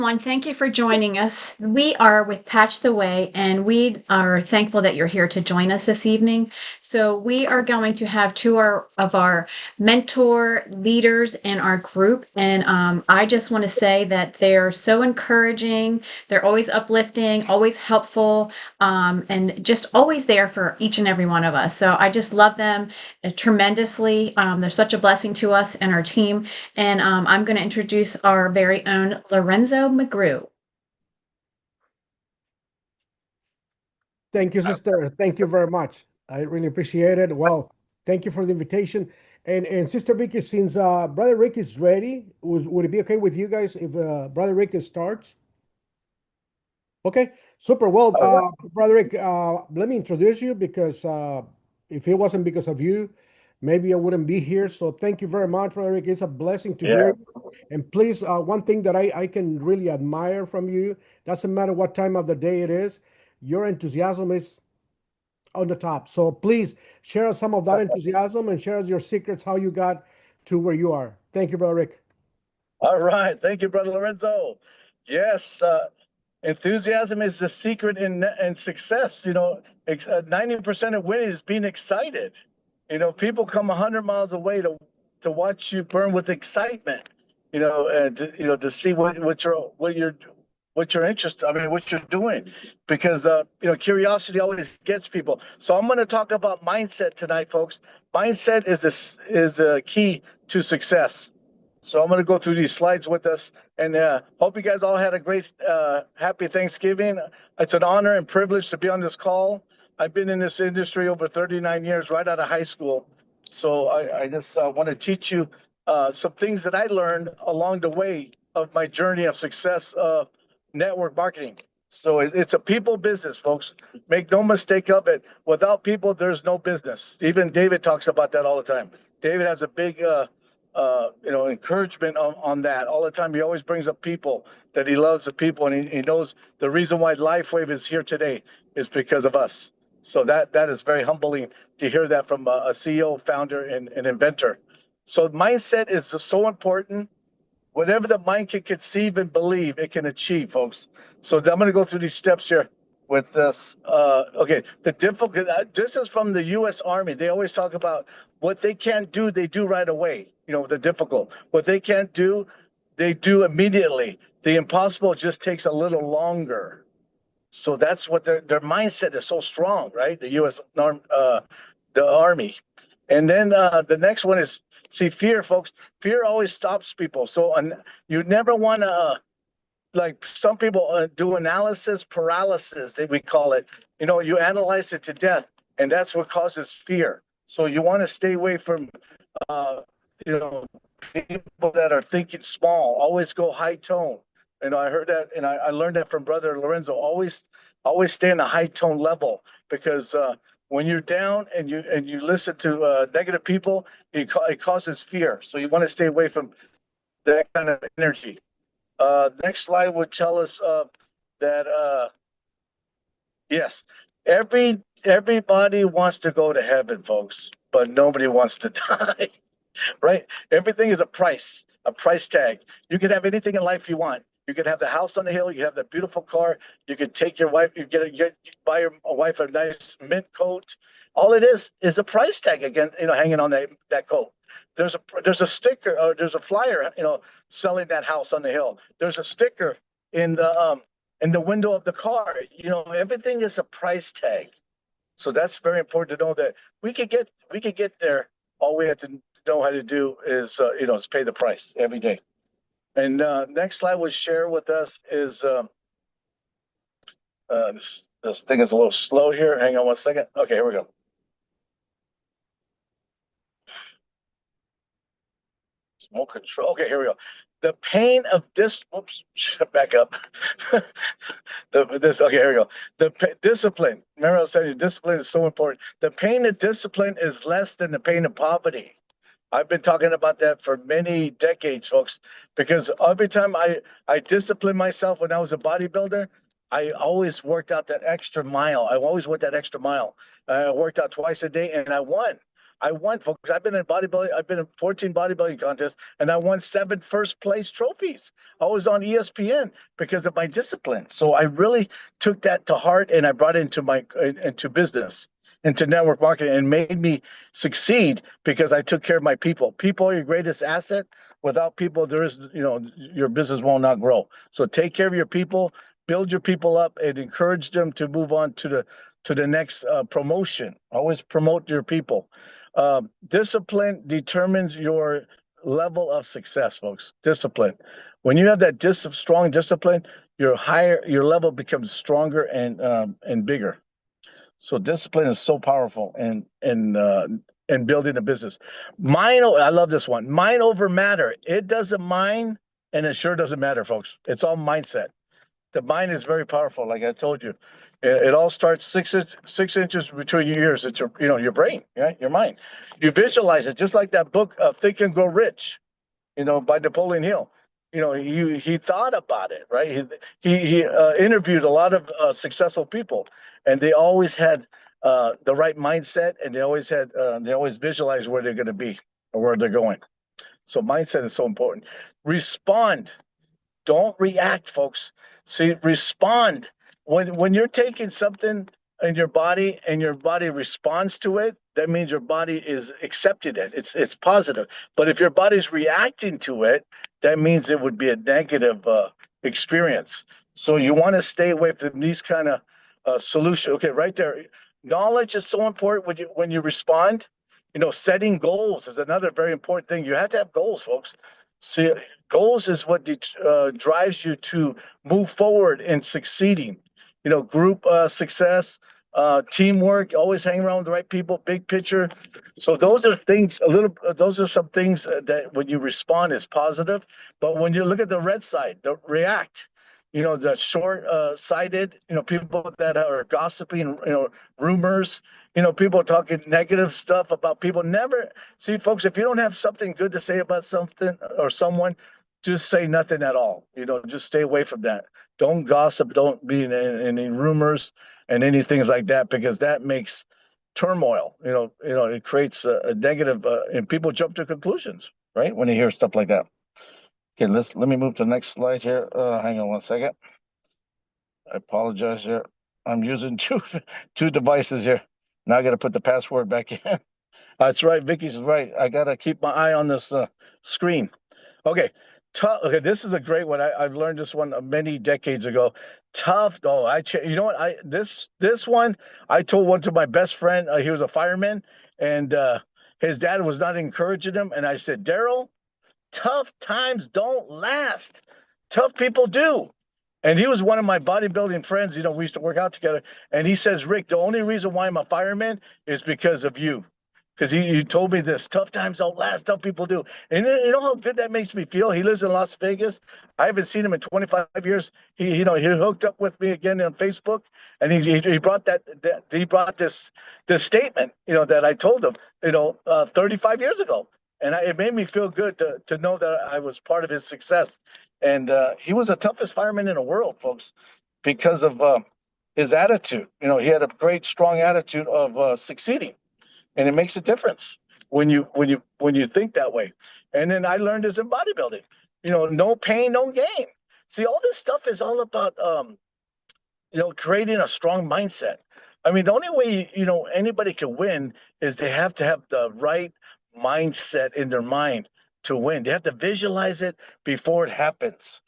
Everyone, thank you for joining us. We are with Patch the Way, and we are thankful that you're here to join us this evening. So, we are going to have of our mentor leaders in our group, and I just want to say that they're so encouraging. They're always uplifting, always helpful, and just always there for each and every one of us. So, I just love them tremendously. They're such a blessing to us and our team. And I'm going to introduce our very own Lorenzo McGrew. Thank you, sister. Thank you very much. I really appreciate it. Well, thank you for the invitation. And Sister Vickie, since Brother Rick is ready, would it be okay with you guys if Brother Rick starts? Okay, super. Well, All right. Brother Rick, let me introduce you because if it wasn't because of you, maybe I wouldn't be here. So thank you very much, Brother Rick. It's a blessing to Yeah. hear you. And please, one thing that I can really admire from you, doesn't matter what time of the day it is, your enthusiasm is on the top. So please share us some of that enthusiasm and share us your secrets, how you got to where you are. Thank you, Brother Rick. All right. Thank you, Brother Lorenzo. Yes, enthusiasm is the secret in success. 90% of winning is being excited. People come 100 miles away to watch you burn with excitement. And to see what you're interested. I mean, what you're doing, because curiosity always gets people. So I'm going to talk about mindset tonight, folks. Mindset is the key to success. So I'm going to go through these slides with us, and hope you guys all had a great, happy Thanksgiving. It's an honor and privilege to be on this call. I've been in this industry over 39 years, right out of high school. So I just want to teach you some things that I learned along the way of my journey of success of network marketing. So it's a people business, folks. Make no mistake of it. Without people, there's no business. Even David talks about that all the time. David has a big encouragement on that all the time. He always brings up people, that he loves the people, and he knows the reason why LifeWave is here today is because of us. So that is very humbling to hear that from a CEO, founder, and inventor. So mindset is so important. Whatever the mind can conceive and believe, it can achieve, folks. So I'm going to go through these steps here with this. Okay, the difficult. This is from the U.S. Army. They always talk about what they can't do, they do right away. The difficult. What they can't do, they do immediately. The impossible just takes a little longer. So that's what their mindset is so strong, right? The U.S. The Army. And then the next one is, see, fear, folks. Fear always stops people. So you never want to, like some people do analysis paralysis, that we call it. You analyze it to death, and that's what causes fear. So you want to stay away from, uh, you know, people that are thinking small. Always go high tone. I heard that, and I learned that from Brother Lorenzo. Always stay in a high tone level, because when you're down and you listen to negative people, it causes fear. So you want to stay away from that kind of energy. Next slide would tell us that yes, everybody wants to go to heaven, folks, but nobody wants to die. Right? Everything is a price tag. You can have anything in life you want. You can have the house on the hill. You have the beautiful car. You can take your wife. You buy a wife a nice mint coat. All it is a price tag again. Hanging on that coat. There's a sticker, or there's a flyer. Selling that house on the hill. There's a sticker in the window of the car. Everything is a price tag. So that's very important to know, that we could get there. All we have to know how to do is pay the price every day. And next slide would share with us is this thing is a little slow here. Hang on one second. Okay, here we go. Smoke control. Okay, here we go. The pain of this. Oops, back up. Okay, here we go. Discipline. Remember, I was saying discipline is so important. The pain of discipline is less than the pain of poverty. I've been talking about that for many decades, folks, because every time I disciplined myself when I was a bodybuilder, I always worked out that extra mile. I always went that extra mile. I worked out twice a day, and I won. I won, folks. I've been in bodybuilding. I've been in 14 bodybuilding contests, and I won 7 first place trophies. I was on ESPN because of my discipline. So I really took that to heart, and I brought it into business, into network marketing, and made me succeed because I took care of my people. People are your greatest asset. Without people, your business will not grow. So take care of your people, build your people up, and encourage them to move on to the next promotion. Always promote your people. Discipline determines your level of success, folks. Discipline. When you have that strong discipline, your level becomes stronger and bigger. So discipline is so powerful in building a business. I love this one. Mind over matter. It doesn't mind, and it sure doesn't matter, folks. It's all mindset. The mind is very powerful, like I told you. It all starts 6 inches between your ears. It's your brain, right? Your mind. You visualize it, just like that book, Think and Grow Rich, by Napoleon Hill. He thought about it, right? He interviewed a lot of successful people, and they always had the right mindset, and they always visualized where they're going to be or where they're going. So mindset is so important. Respond. Don't react, folks. See, respond. When you're taking something in your body and your body responds to it, that means your body is accepting it. It's positive. But if your body's reacting to it, that means it would be a negative experience. So you want to stay away from these kind of solutions. Okay, right there. Knowledge is so important when you respond. Setting goals is another very important thing. You have to have goals, folks. See, goals is what drives you to move forward in succeeding. Group success, teamwork, always hang around with the right people, big picture. So those are things, those are some things that when you respond is positive. But when you look at the red side, the react, the short-sighted, people that are gossiping, rumors, people talking negative stuff about people. Never see, folks, if you don't have something good to say about something or someone, just say nothing at all. Just stay away from that. Don't gossip. Don't be in any rumors and any things like that, because that makes turmoil. It creates a negative, and people jump to conclusions, right, when they hear stuff like that. Okay, let me move to the next slide here. Hang on one second. I apologize here. I'm using two devices here. Now I got to put the password back in. That's right. Vickie's right. I got to keep my eye on this screen. Okay. Okay, this is a great one. I've learned this one many decades ago. Tough. Oh, you know what? This one I told one to my best friend. He was a fireman, and his dad was not encouraging him. And I said, Daryl, tough times don't last. Tough people do. And he was one of my bodybuilding friends. We used to work out together. And he says, Rick, the only reason why I'm a fireman is because of you. Because he told me this, tough times don't last, tough people do. And you know how good that makes me feel? He lives in Las Vegas. I haven't seen him in 25 years. He hooked up with me again on Facebook, and he brought this statement, that I told him, 35 years ago. And it made me feel good to know that I was part of his success. And he was the toughest fireman in the world, folks, because of his attitude. He had a great, strong attitude of succeeding. And it makes a difference when you think that way. And then I learned this in bodybuilding. No pain, no gain. See, all this stuff is all about creating a strong mindset. I mean, the only way anybody can win is they have to have the right mindset in their mind to win. They have to visualize it before it happens.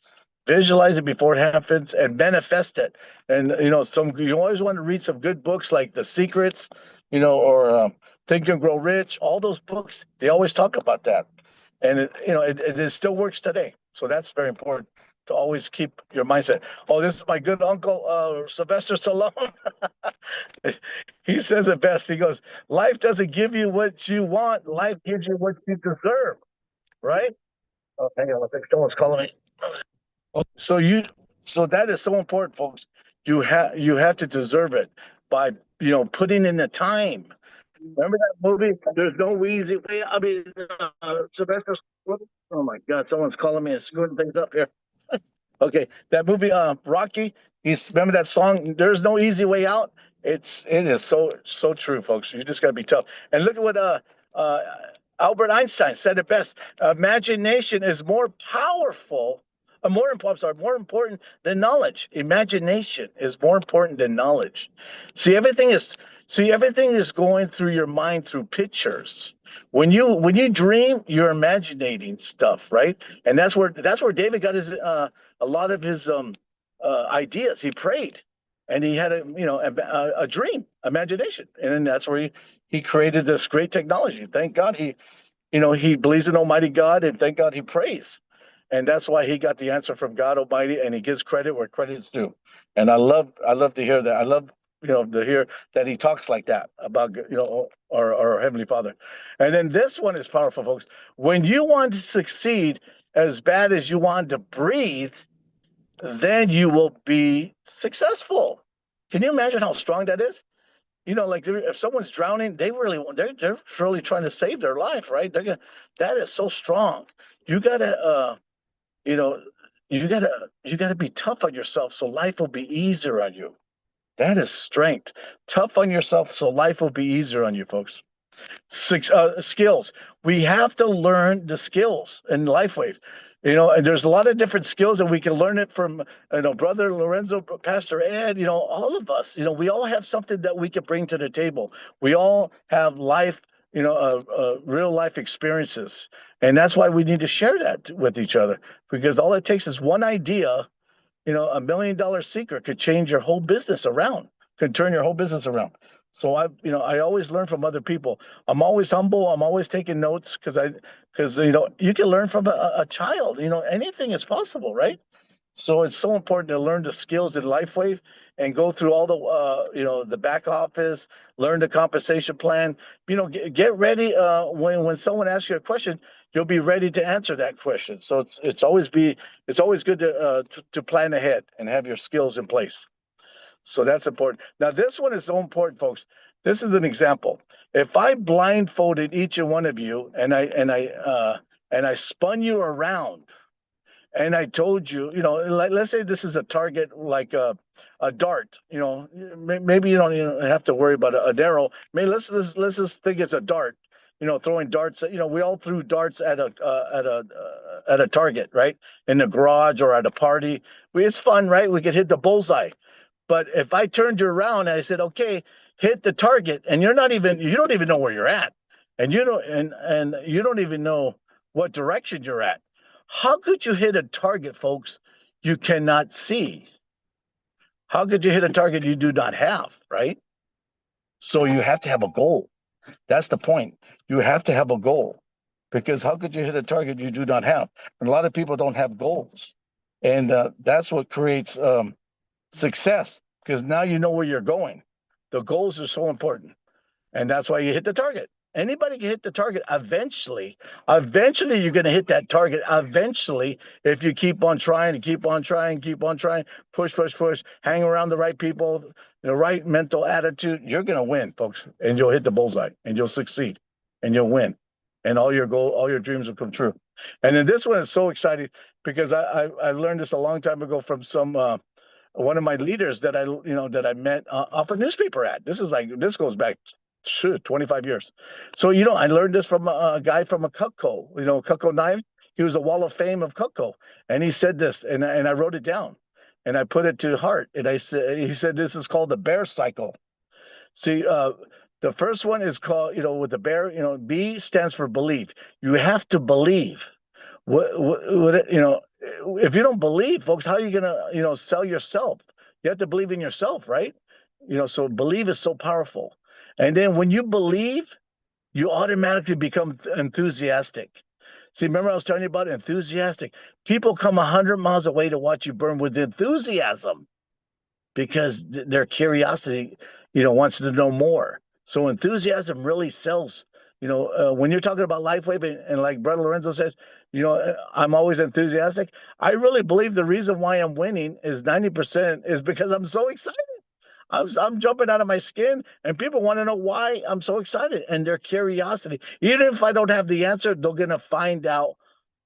Visualize it before it happens and manifest it. And you always want to read some good books like The Secrets, or Think and Grow Rich. All those books, they always talk about that, and it still works today. So that's very important to always keep your mindset. Oh, this is my good uncle Sylvester Stallone. He says it best. He goes, "Life doesn't give you what you want. Life gives you what you deserve." Right? Oh, hang on. I think someone's calling me. So that is so important, folks. You have to deserve it by putting in the time. Remember that movie? There's no easy way. I mean, Sylvester. Oh my God! Someone's calling me and screwing things up here. Okay, that movie, Rocky. Remember that song? There's no easy way out. It is so true, folks. You just gotta be tough. And look at what Uh, Albert Einstein said it best: imagination is more powerful, more important than knowledge. Imagination is more important than knowledge. See, everything is going through your mind through pictures. When you dream, you're imagining stuff, right? And that's where David got his a lot of his ideas. He prayed, and he had a dream, imagination, and then that's where he created this great technology. Thank God he believes in Almighty God, and thank God he prays. And that's why he got the answer from God Almighty, and he gives credit where credit is due. And I love to hear that. I love to hear that he talks like that about our Heavenly Father. And then this one is powerful, folks. When you want to succeed as bad as you want to breathe, then you will be successful. Can you imagine how strong that is? Like if someone's drowning, they're really trying to save their life, right? That is so strong. You gotta you know you gotta be tough on yourself so life will be easier on you. That is strength. Tough on yourself so life will be easier on you, folks. Skills. We have to learn the skills in LifeWave. And there's a lot of different skills, and we can learn it from, Brother Lorenzo, Pastor Ed, all of us. We all have something that we can bring to the table. We all have life, real life experiences. And that's why we need to share that with each other, because all it takes is one idea. $1 million secret could change your whole business around, could turn your whole business around. So I always learn from other people. I'm always humble. I'm always taking notes because you can learn from a child. Anything is possible, right? So it's so important to learn the skills in LifeWave and go through all the back office, learn the compensation plan. Get ready when someone asks you a question, you'll be ready to answer that question. So it's always good to plan ahead and have your skills in place. So that's important. Now this one is so important, folks. This is an example. If I blindfolded each and one of you and I spun you around and I told you, like let's say this is a target like a dart, maybe you don't even have to worry about an arrow. Maybe let's just think it's a dart, throwing darts. We all threw darts at a target, right? In the garage or at a party. It's fun, right? We could hit the bullseye. But if I turned you around and I said, okay, hit the target, and you don't even know where you're at, and you don't even know what direction you're at. How could you hit a target, folks, you cannot see? How could you hit a target you do not have, right? So you have to have a goal. That's the point. You have to have a goal, because how could you hit a target you do not have? And a lot of people don't have goals, and that's what creates success, because now you know where you're going. The goals are so important, and that's why you hit the target. Anybody can hit the target eventually. Eventually, you're going to hit that target. Eventually, if you keep on trying, push, hang around the right people, the right mental attitude, you're going to win, folks, and you'll hit the bullseye, and you'll succeed, and you'll win, and all your dreams will come true. And then this one is so exciting because I learned this a long time ago from one of my leaders that I met off a newspaper ad. This goes back 25 years. So I learned this from a guy from a Cutco, Cutco knife. He was a Wall of Fame of Cutco, and he said this, and I wrote it down, and I put it to heart. And he said this is called the bear cycle. See, the first one is called with the bear. B stands for believe. You have to believe. If you don't believe, folks, how are you gonna sell yourself? You have to believe in yourself, right? So believe is so powerful. And then when you believe, you automatically become enthusiastic. See, remember I was telling you about enthusiastic? People come 100 miles away to watch you burn with enthusiasm because their curiosity, wants to know more. So enthusiasm really sells. When you're talking about LifeWave, and like Brother Lorenzo says, I'm always enthusiastic. I really believe the reason why I'm winning is 90% is because I'm so excited. I'm jumping out of my skin, and people want to know why I'm so excited, and their curiosity. Even if I don't have the answer, they're gonna find out.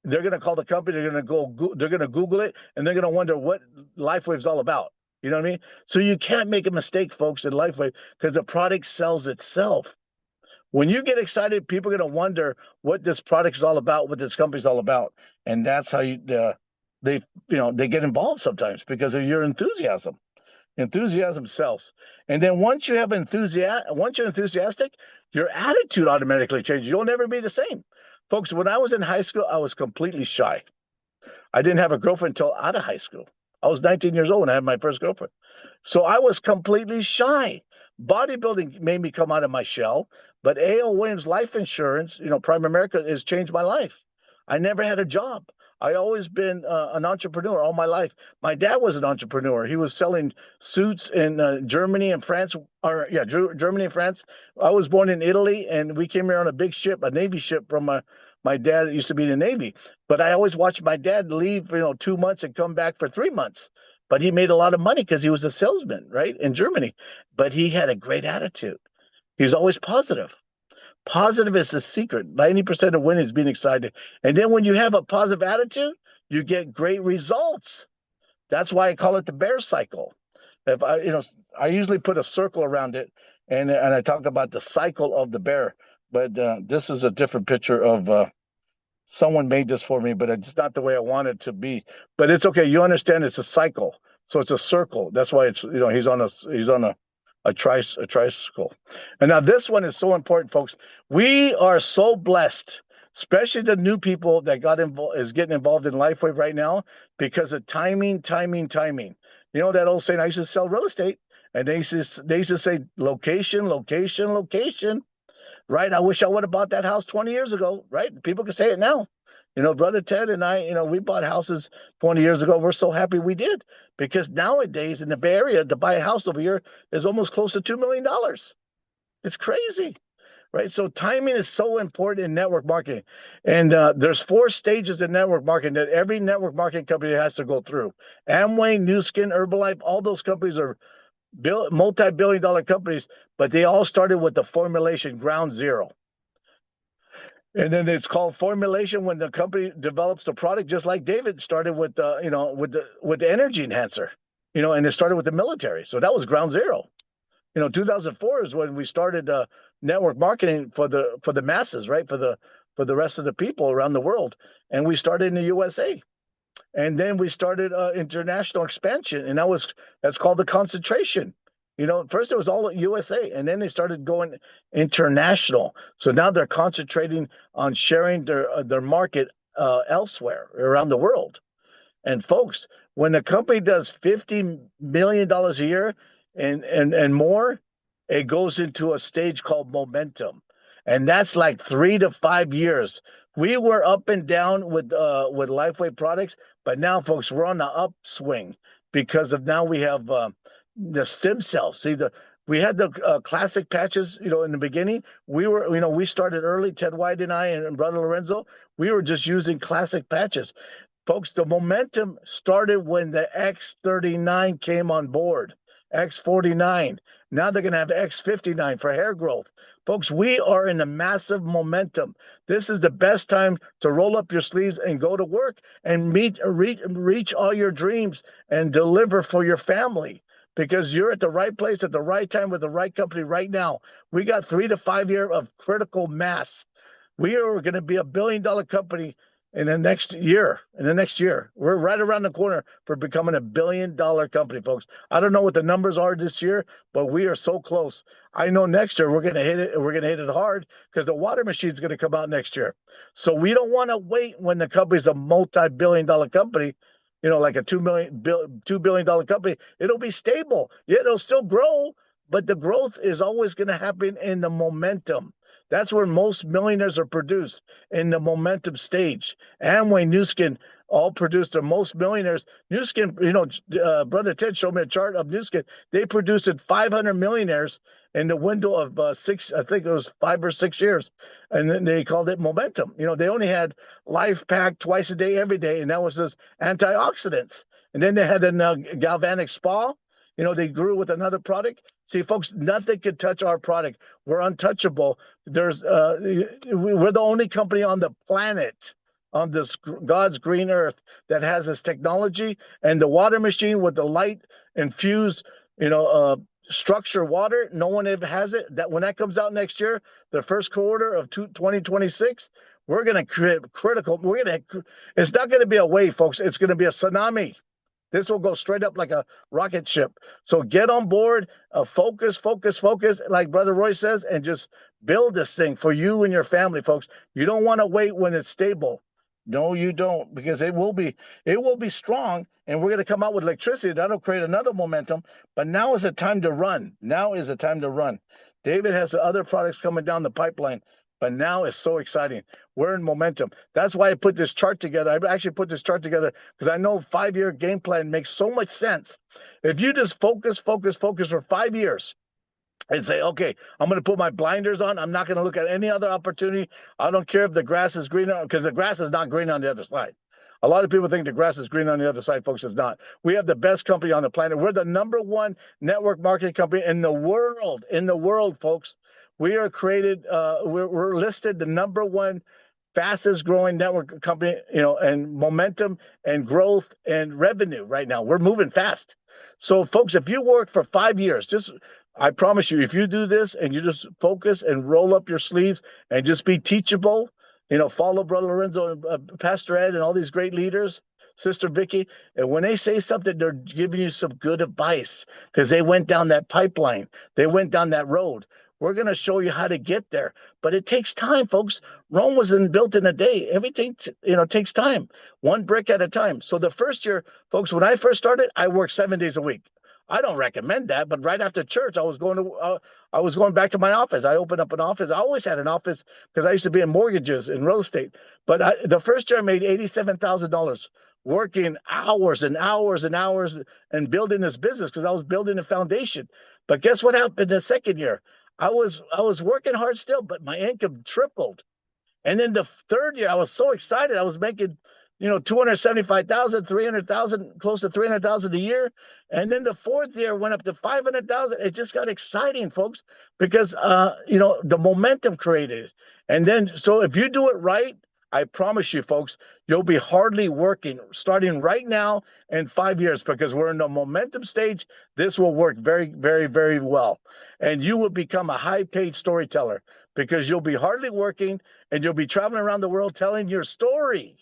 They're gonna call the company. They're gonna Google it, and they're gonna wonder what LifeWave's all about. You know what I mean? So you can't make a mistake, folks, in LifeWave, because the product sells itself. When you get excited, people are going to wonder what this product is all about, what this company is all about, and that's how they they get involved sometimes because of your enthusiasm. Enthusiasm sells. And then once you're enthusiastic, your attitude automatically changes. You'll never be the same. Folks, when I was in high school, I was completely shy. I didn't have a girlfriend until out of high school. I was 19 years old when I had my first girlfriend. So I was completely shy. Bodybuilding made me come out of my shell, but A.L. Williams Life Insurance, Prime America, has changed my life. I never had a job. I always been an entrepreneur all my life. My dad was an entrepreneur. He was selling suits in Germany and France, Germany and France. I was born in Italy, and we came here on a big ship, a Navy ship from my dad used to be in the Navy. But I always watched my dad leave, 2 months and come back for 3 months. But he made a lot of money because he was a salesman, right, in Germany. But he had a great attitude. He was always positive. Positive is the secret. 90% of winning is being excited. And then when you have a positive attitude, you get great results. That's why I call it the bear cycle. If I usually put a circle around it, and I talk about the cycle of the bear. But this is a different picture of someone made this for me, but it's not the way I want it to be. But it's okay. You understand it's a cycle. So it's a circle. That's why it's, he's on a tricycle. And now this one is so important, folks. We are so blessed, especially the new people that is getting involved in LifeWave right now, because of timing. You know that old saying, I used to sell real estate, and they used to say location, right? I wish I would have bought that house 20 years ago, right? People can say it now. Brother Ted and I, we bought houses 20 years ago. We're so happy we did, because nowadays in the Bay Area, to buy a house over here is almost close to $2 million. It's crazy, right? So timing is so important in network marketing. And there's 4 stages in network marketing that every network marketing company has to go through. Amway, Nu Skin, Herbalife, all those companies are multi-billion-dollar companies, but they all started with the formulation, ground zero. And then it's called formulation when the company develops the product, just like David started with the energy enhancer, and it started with the military. So that was ground zero. 2004 is when we started network marketing for the masses, right? For the rest of the people around the world. And we started in the USA. And then we started international expansion, and that's called the concentration. First it was all USA, and then they started going international. So now they're concentrating on sharing their market elsewhere around the world. And folks, when a company does $50 million a year and more, it goes into a stage called momentum, and that's like 3 to 5 years. We were up and down with LifeWave products, but now, folks, we're on the upswing because of now we have the stem cells. See, we had the classic patches, in the beginning. We started early, Ted White and I and Brother Lorenzo. We were just using classic patches. Folks, the momentum started when the X39 came on board, X49. Now they're going to have X59 for hair growth. Folks, we are in a massive momentum. This is the best time to roll up your sleeves and go to work and reach all your dreams and deliver for your family, because you're at the right place at the right time with the right company right now. We got 3 to 5 years of critical mass. We are going to be $1 billion company in the next year. We're right around the corner for becoming $1 billion company, folks. I don't know what the numbers are this year, but we are so close. I know next year we're going to hit it, and we're going to hit it hard, because the water machine is going to come out next year. So we don't want to wait when the company's a multi-billion-dollar company, like a $2 billion company. It'll be stable. Yeah, it'll still grow, but the growth is always going to happen in the momentum. That's where most millionaires are produced, in the momentum stage. Amway, Nu Skin, all produced their most millionaires. Nu Skin, Brother Ted showed me a chart of Nu Skin. They produced 500 millionaires in the window of I think it was 5 or 6 years. And then they called it momentum. They only had Life Pack twice a day, every day, and that was just antioxidants. And then they had a galvanic spa. They grew with another product. See, folks, nothing can touch our product. We're untouchable. We're the only company on the planet, on this God's green earth, that has this technology, and the water machine with the light infused, structure water. No one ever has it. That when that comes out next year, the first quarter of 2026, we're going to create critical. It's not going to be a wave, folks. It's going to be a tsunami. This will go straight up like a rocket ship. So get on board, focus, like Brother Roy says, and just build this thing for you and your family, folks. You don't want to wait when it's stable. No, you don't, because it will be strong, and we're going to come out with electricity. That'll create another momentum. But now is the time to run. Now is the time to run. David has the other products coming down the pipeline, but now it's so exciting. We're in momentum. That's why I put this chart together. I actually put this chart together because I know 5-year game plan makes so much sense. If you just focus for 5 years, and say, okay, I'm going to put my blinders on. I'm not going to look at any other opportunity. I don't care if the grass is greener, because the grass is not green on the other side. A lot of people think the grass is green on the other side, folks. It's not. We have the best company on the planet. We're the #1 network marketing company in the world, folks. We are created, we're listed the #1 fastest growing network company, and momentum and growth and revenue right now. We're moving fast. So folks, if you work for 5 years, I promise you, if you do this and you just focus and roll up your sleeves and just be teachable, follow Brother Lorenzo and Pastor Ed and all these great leaders, Sister Vickie, and when they say something, they're giving you some good advice because they went down that pipeline. They went down that road. We're going to show you how to get there, but it takes time, folks. Rome wasn't built in a day. Everything, takes time, one brick at a time. So the first year, folks, when I first started, I worked 7 days a week. I don't recommend that, but right after church, I was going back to my office. I opened up an office. I always had an office because I used to be in mortgages and real estate. But the first year I made $87,000 working hours and hours and hours and building this business because I was building a foundation. But guess what happened the second year? I was working hard still, but my income tripled. And then the third year, I was so excited. I was making 275,000, 300,000, close to 300,000 a year. And then the fourth year went up to 500,000. It just got exciting, folks, because, the momentum created. And then, so if you do it right, I promise you, folks, you'll be hardly working starting right now in 5 years because we're in the momentum stage. This will work very, very, very well. And you will become a high-paid storyteller because you'll be hardly working and you'll be traveling around the world telling your story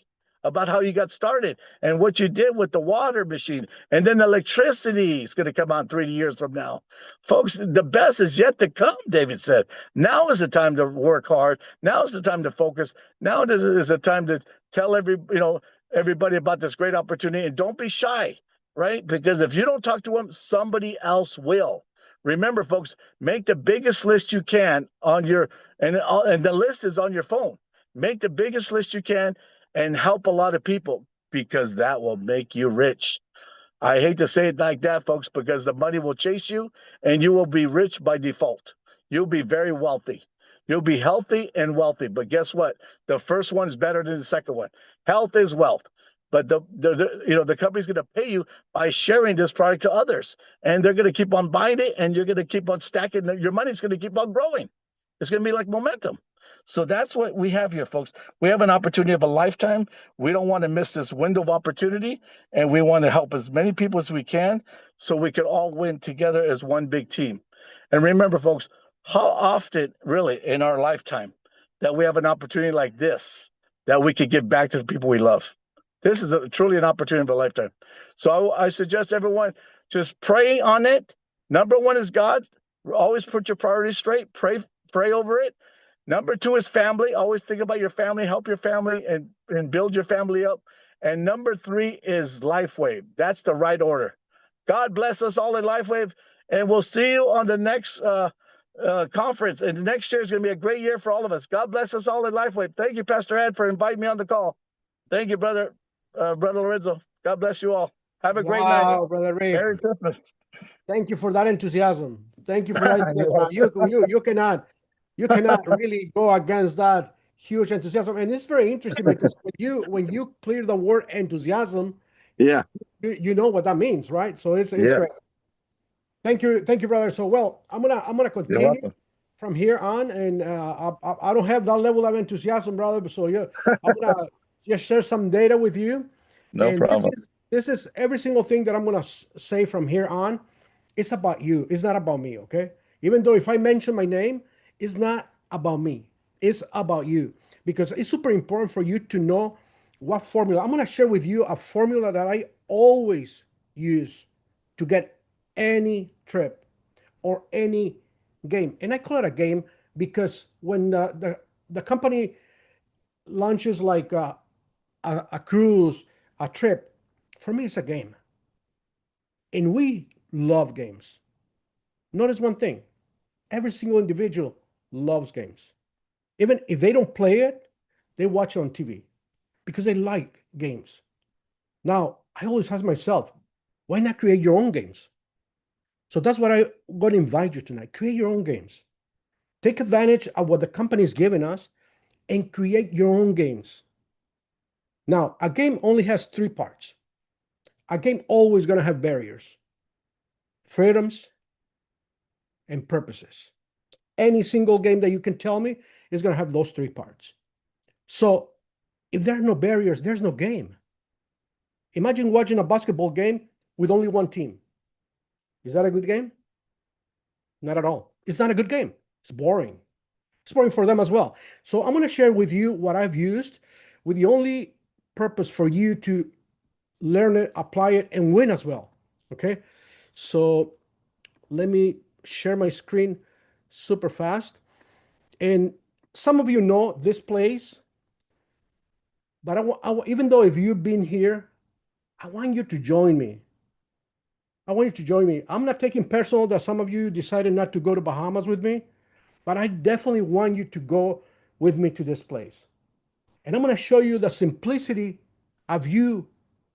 about how you got started and what you did with the water machine. And then the electricity is going to come on 3 years from now. Folks, the best is yet to come, David said. Now is the time to work hard. Now is the time to focus. Now is the time to tell everybody about this great opportunity. And don't be shy, right? Because if you don't talk to them, somebody else will. Remember, folks, make the biggest list you can on your, and the list is on your phone. Make the biggest list you can and help a lot of people because that will make you rich. I hate to say it like that, folks, because the money will chase you and you will be rich by default. You'll be very wealthy. You'll be healthy and wealthy. But guess what? The first one's better than the second one. Health is wealth. But the company's going to pay you by sharing this product to others. And they're going to keep on buying it and you're going to keep on stacking. Your money's going to keep on growing. It's going to be like momentum. So that's what we have here, folks. We have an opportunity of a lifetime. We don't want to miss this window of opportunity, and we want to help as many people as we can so we can all win together as one big team. And remember, folks, how often really in our lifetime that we have an opportunity like this that we could give back to the people we love. This is truly an opportunity of a lifetime. So I suggest everyone just pray on it. #1 is God. Always put your priorities straight. Pray over it. #2 is family. Always think about your family, help your family, and build your family up. And #3 is LifeWave. That's the right order. God bless us all in LifeWave, and we'll see you on the next conference. And the next year is going to be a great year for all of us. God bless us all in LifeWave. Thank you, Pastor Ed, for inviting me on the call. Thank you, Brother Lorenzo. God bless you all. Have a great night. Brother Ray. Merry Christmas. Thank you for that enthusiasm. Thank you for that enthusiasm. You cannot really go against that huge enthusiasm. And it's very interesting because when you clear the word enthusiasm, yeah, you know what that means, right? So it's great. Thank you, brother. So I'm gonna continue from here on, and I don't have that level of enthusiasm, brother. So I'm gonna just share some data with you. No problem. This is every single thing that I'm gonna say from here on It's about you. It's not about me, okay? Even though if I mention my name, it's not about me. It's about you. Because it's super important for you to know what formula. I'm going to share with you a formula that I always use to get any trip or any game. And I call it a game because when the company launches like a cruise, a trip, for me, it's a game. And we love games. Notice one thing, every single individual loves games. Even if they don't play it, they watch it on TV because they like games. Now, I always ask myself, why not create your own games? So that's what I'm going to invite you tonight. Create your own games. Take advantage of what the company is giving us and create your own games. Now, a game only has three parts. A game always going to have barriers, freedoms, and purposes. Any single game that you can tell me is going to have those three parts. So if there are no barriers, there's no game. Imagine watching a basketball game with only one team. Is that a good game? Not at all. It's not a good game. It's boring. It's boring for them as well. So I'm going to share with you what I've used with the only purpose for you to learn it, apply it, and win as well. Okay? So let me share my screen super fast. And some of you know this place, but even though if you've been here, I want you to join me. I want you to join me. I'm not taking personal that some of you decided not to go to Bahamas with me, but I definitely want you to go with me to this place. And I'm going to show you the simplicity of you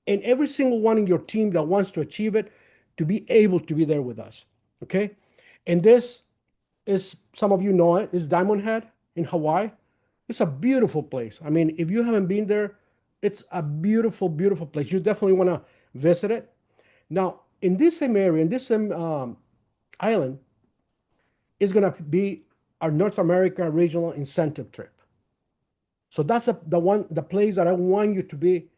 and every single one in your team that wants to achieve it to be able to be there with us. Okay? And this is, some of you know it, is Diamond Head in Hawaii. It's a beautiful place. I mean, if you haven't been there, it's a beautiful, beautiful place. You definitely want to visit it. Now, in this same area, in this same island, is going to be our North America regional incentive trip. So that's the place that I want you to be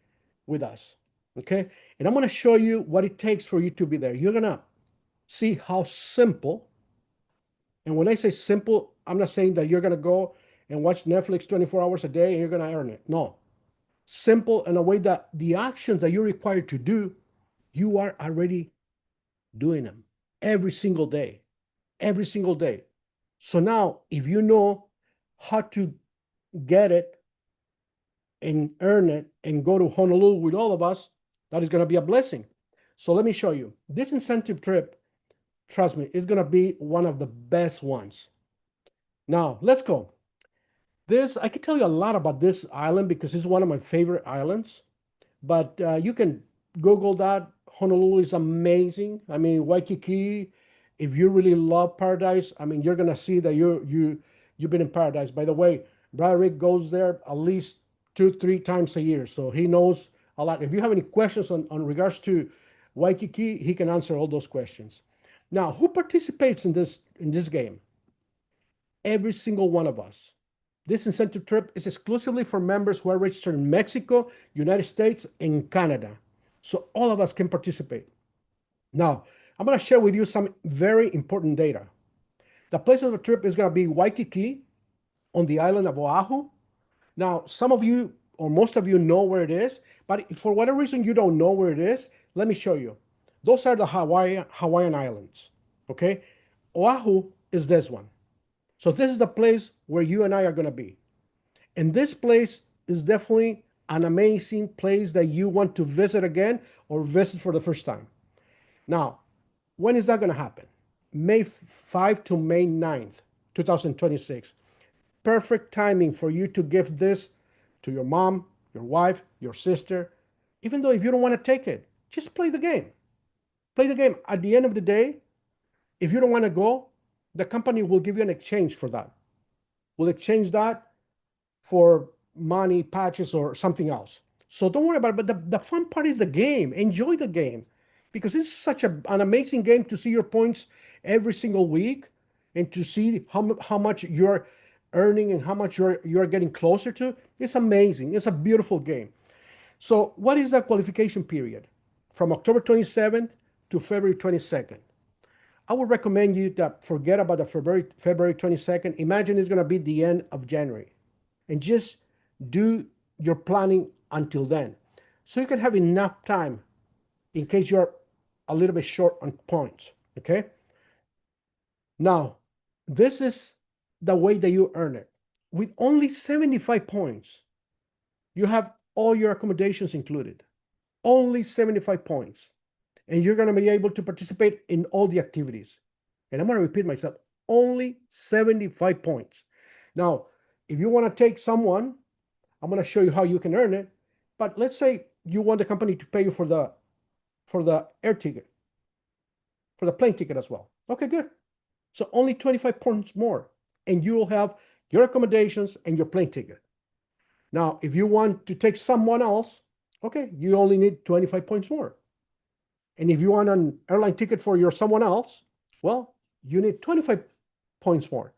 with us. Okay, and I'm going to show you what it takes for you to be there. You're going to see how simple. And when I say simple, I'm not saying that you're going to go and watch Netflix 24 hours a day and you're going to earn it. No, simple in a way that the actions that you're required to do, you are already doing them every single day, every single day. So now, if you know how to get it and earn it and go to Honolulu with all of us, that is going to be a blessing. So let me show you. This incentive trip, trust me, is going to be one of the best ones. Now, let's go. I can tell you a lot about this island because it's one of my favorite islands. But you can Google that. Honolulu is amazing. I mean, Waikiki, if you really love paradise, I mean, you're going to see that you've been in paradise. By the way, Brother Rick goes there at least 2-3 times a year. So he knows a lot. If you have any questions on regards to Waikiki, he can answer all those questions. Now, who participates in this game? Every single one of us. This incentive trip is exclusively for members who are registered in Mexico, United States, and Canada. So all of us can participate. Now, I'm going to share with you some very important data. The place of the trip is going to be Waikiki on the island of Oahu. Now, some of you or most of you know where it is, but if for whatever reason you don't know where it is, let me show you. Those are the Hawaiian Islands, okay? Oahu is this one. So this is the place where you and I are going to be. And this place is definitely an amazing place that you want to visit again or visit for the first time. Now, when is that going to happen? May 5 to May 9th, 2026. Perfect timing for you to give this to your mom, your wife, your sister. Even though if you don't want to take it, just play the game. Play the game. At the end of the day, if you don't want to go, the company will give you an exchange for that. We'll exchange that for money, patches, or something else. So don't worry about it. But the fun part is the game. Enjoy the game because it's such an amazing game to see your points every single week and to see how much you're earning and how much you're getting closer to. It's amazing. It's a beautiful game. So what is that qualification period? From October 27th to February 22nd. I would recommend you to forget about the February 22nd. Imagine it's going to be the end of January, and just do your planning until then, so you can have enough time in case you're a little bit short on points. Okay. Now, this is the way that you earn it. With only 75 points, you have all your accommodations included. Only 75 points. And you're going to be able to participate in all the activities. And I'm going to repeat myself, only 75 points. Now, if you want to take someone, I'm going to show you how you can earn it. But let's say you want the company to pay you for the air ticket, for the plane ticket as well. Okay, good. So only 25 points more, and you will have your accommodations and your plane ticket. Now, if you want to take someone else, okay, you only need 25 points more. And if you want an airline ticket for your someone else, well, you need 25 points more.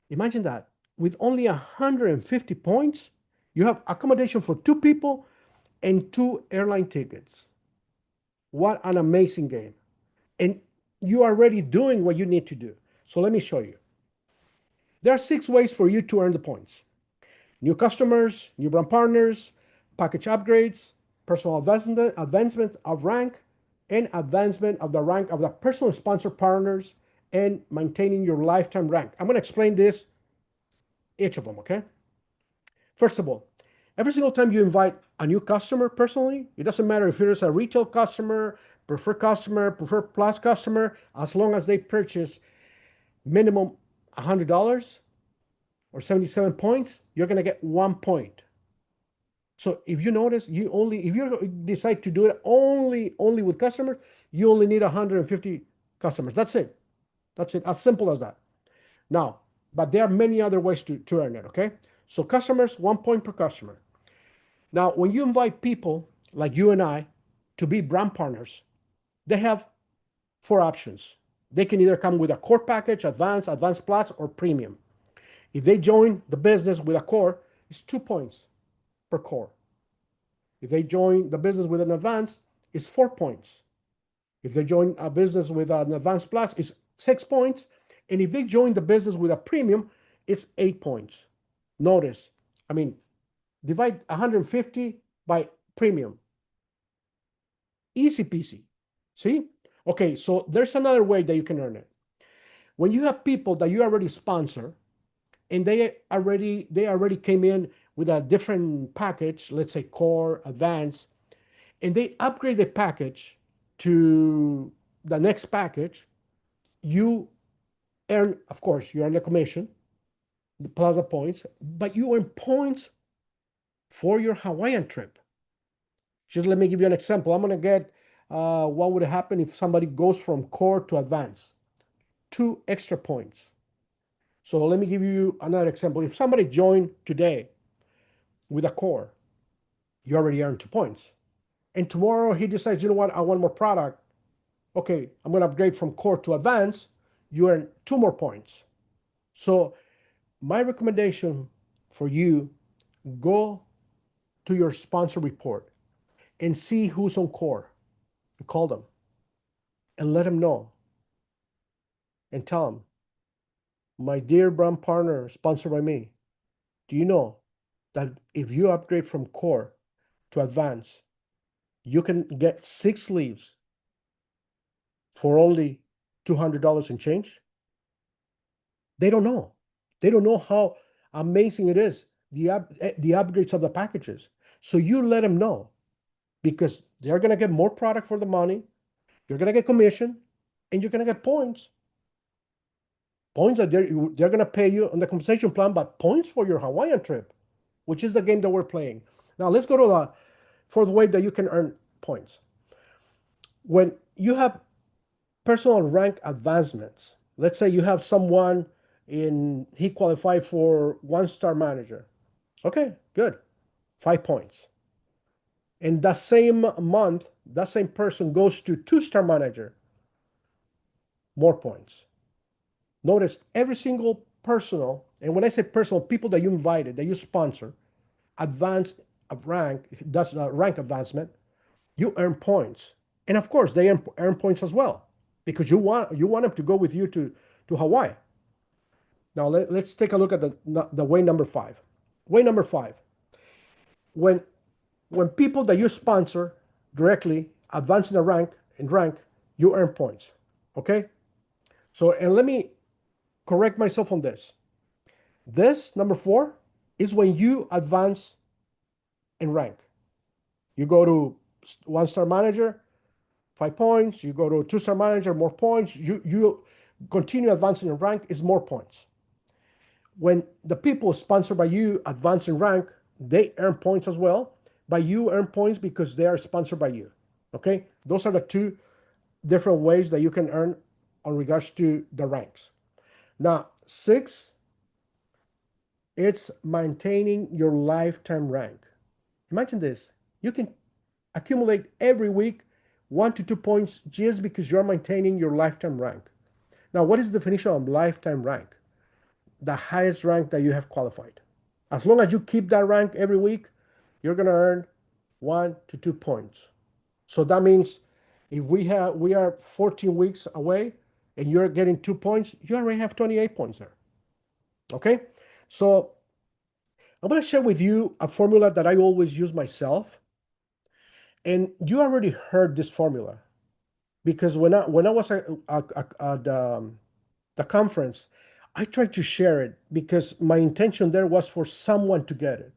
Imagine that. With only 150 points, you have accommodation for 2 people and 2 airline tickets. What an amazing game. And you are already doing what you need to do. So let me show you. There are 6 ways for you to earn the points: new customers, new brand partners, package upgrades, personal advancement of rank, and advancement of the rank of the personal sponsor partners, and maintaining your lifetime rank. I'm going to explain this, each of them, okay? First of all, every single time you invite a new customer personally, it doesn't matter if it is a retail customer, preferred plus customer, as long as they purchase minimum $100 or 77 points, you're going to get 1 point. So if you notice, if you decide to do it only with customers, you only need 150 customers. That's it. That's it. As simple as that. Now, but there are many other ways to earn it, okay? So customers, 1 point per customer. Now, when you invite people like you and I to be brand partners, they have 4 options. They can either come with a core package, advanced plus, or premium. If they join the business with a core, it's 2 points per core. If they join the business with an advance, it's 4 points. If they join a business with an advanced plus, it's 6 points. And if they join the business with a premium, it's 8 points. Notice, divide 150 by premium. Easy peasy. See? Okay, so there's another way that you can earn it. When you have people that you already sponsor, and they already came in with a different package, let's say core, advanced, and they upgrade the package to the next package, you earn, of course, you earn the commission, the plaza points, but you earn points for your Hawaiian trip. Just let me give you an example. I'm going to get what would happen if somebody goes from core to advanced. 2 extra points. So let me give you another example. If somebody joined today with a core, you already earned 2 points. And tomorrow he decides, you know what, I want more product. Okay, I'm going to upgrade from core to advanced. You earn 2 more points. So my recommendation for you, go to your sponsor report and see who's on core. And call them and let them know and tell them, my dear brand partner sponsored by me, do you know that if you upgrade from core to advanced, you can get 6 sleeves for only $200 and change? They don't know. They don't know how amazing it is, the upgrades of the packages. So you let them know, because they're going to get more product for the money, you're going to get commission, and you're going to get points. Points that they're going to pay you on the compensation plan, but points for your Hawaiian trip, which is the game that we're playing. Now let's go to the fourth way that you can earn points. When you have personal rank advancements, let's say you have someone he qualified for 1-star manager. Okay, good. 5 points. And that same month, that same person goes to 2-star manager. More points. Notice every single personal, and when I say personal, people that you invited, that you sponsor, advance of rank, that's rank advancement, you earn points. And of course, they earn points as well, because you want them to go with you to Hawaii. Now let's take a look at the way number 5. Way number 5. When people that you sponsor directly advance in a rank, you earn points. Okay? So, and let me correct myself on this. This number 4 is when you advance in rank. You go to 1-star manager, 5 points. You go to 2-star manager, more points. You continue advancing in rank, is more points. When the people sponsored by you advance in rank, they earn points as well. But you earn points because they are sponsored by you. Okay? Those are the 2 different ways that you can earn on regards to the ranks. Now, 6, it's maintaining your lifetime rank. Imagine this. You can accumulate every week 1 to 2 points just because you're maintaining your lifetime rank. Now, what is the definition of lifetime rank? The highest rank that you have qualified. As long as you keep that rank every week, you're going to earn 1 to 2 points. So that means if we are 14 weeks away and you're getting 2 points, you already have 28 points there. Okay? So I'm going to share with you a formula that I always use myself. And you already heard this formula because when I was at the conference, I tried to share it because my intention there was for someone to get it.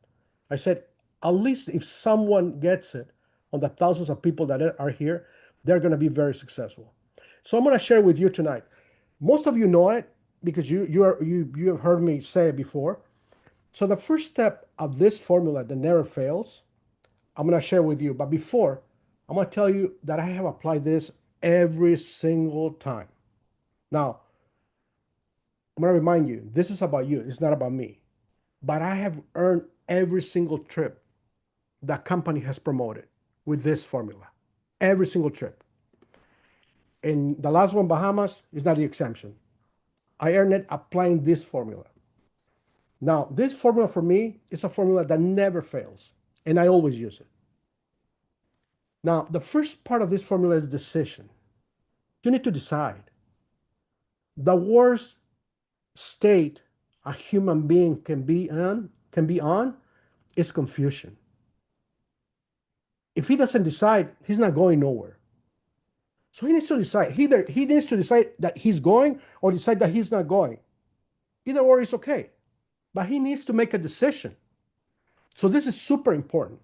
I said, at least if someone gets it on the thousands of people that are here, they're going to be very successful. So I'm going to share with you tonight. Most of you know it because you have heard me say it before. So the first step of this formula that never fails, I'm going to share with you. But before, I'm going to tell you that I have applied this every single time. Now, I'm going to remind you, this is about you. It's not about me. But I have earned every single trip that company has promoted with this formula. Every single trip. And the last one, Bahamas, is not the exemption. I earned it applying this formula. Now, this formula for me is a formula that never fails, and I always use it. Now, the first part of this formula is decision. You need to decide. The worst state a human being can be on is confusion. If he doesn't decide, he's not going nowhere. So he needs to decide. Either he needs to decide that he's going or decide that he's not going. Either or is okay. But he needs to make a decision. So this is super important.